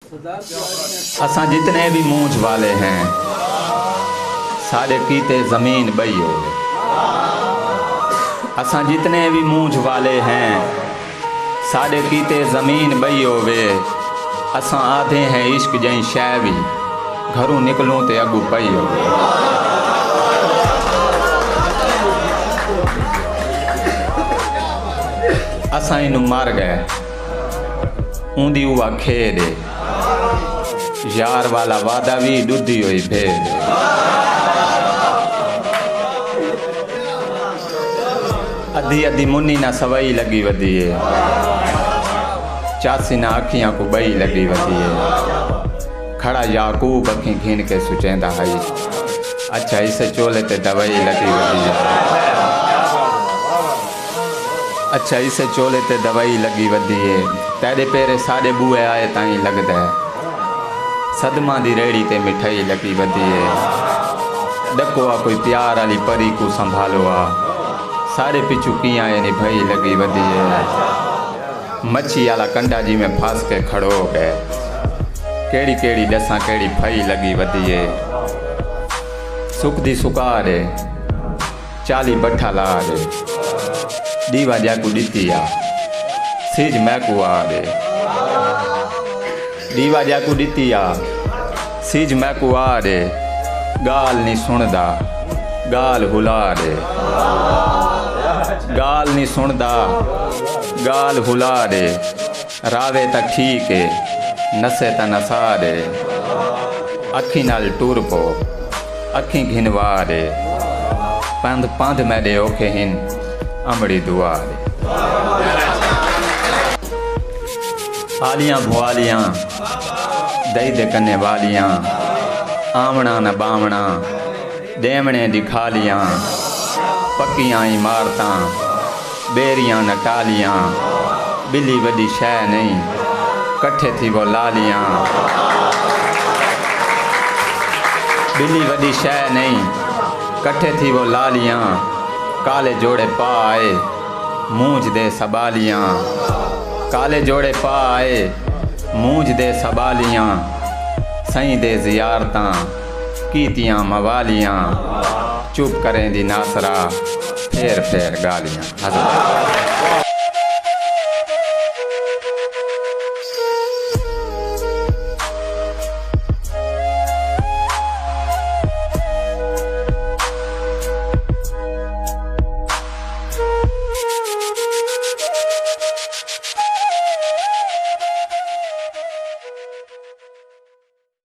असां जितने भी मूंछ वाले हैं साढ़े कीते ज़मीन बई होवे। असां जितने भी मूंछ वाले हैं साढ़े कीते ज़मीन बई होवे। असां आधे हैं इश्क जई शै भी घरों निकलूं ते अगू पई होवे। असां इनू मर गए ऊंदी हुआ खेद यार वाला वादा भी दुधी हुई भेद। अधी अधी मुन्नी ना सवई लगी वधी है चासी ना अखियां को बई लगी वधी है। खड़ा याकूब अखी घिन के सुचेंदा हई अच्छा इसे चोले ते दवाई लगी वधी है। अच्छा इसे चोले ते दवाई लगी वधी है। तेरे पेरे साढ़े बूए आए ताई लगदा है सदमा दी रेड़ी ते मिठाई लगी वधी है। डको आ कोई प्यार वाली परी को संभालो आ सारे पिछू किया निभाई लगी वधी है। मच्छी वाला कंडा जी में फांस के खड़ो हो गए केड़ी केड़ी डसा केड़ी फई लगी वधी है। सुख दी सुकार है 40 बठा ला रे दीवा जाकू दिती आ सिज मैकू आ रे दीवा जाकू दिती आ सिज मैकू आ रे गाल नहीं सुनदा गाल हुला रे गाल नहीं सुनदा गाल हुला रे रावे ता ठीक है नसे ता नसा रे अखी नाल टूर पो अखी घिनवा रे पंध पंध मैडे ओखे हिन अमड़ी दुआ रे। आलियां भुआलियां दई दे कन्ने वालियां आमना न बामना देवणे दिखालियां पक्कियां इमारतां बेरियां न टालियां बिल्ली वड्डी शै नहीं कट्ठे थी वो लालियां। बिल्ली वड्डी शै नहीं कट्ठे थी वो लालियां काले जोड़े पाए मूंझ दे सबालियां काले जोड़े पाए मूंझ दे सबालियां सही दे जियारतां कीतियां मवालियां चुप करें दी नासरा फेर फेर गालियां।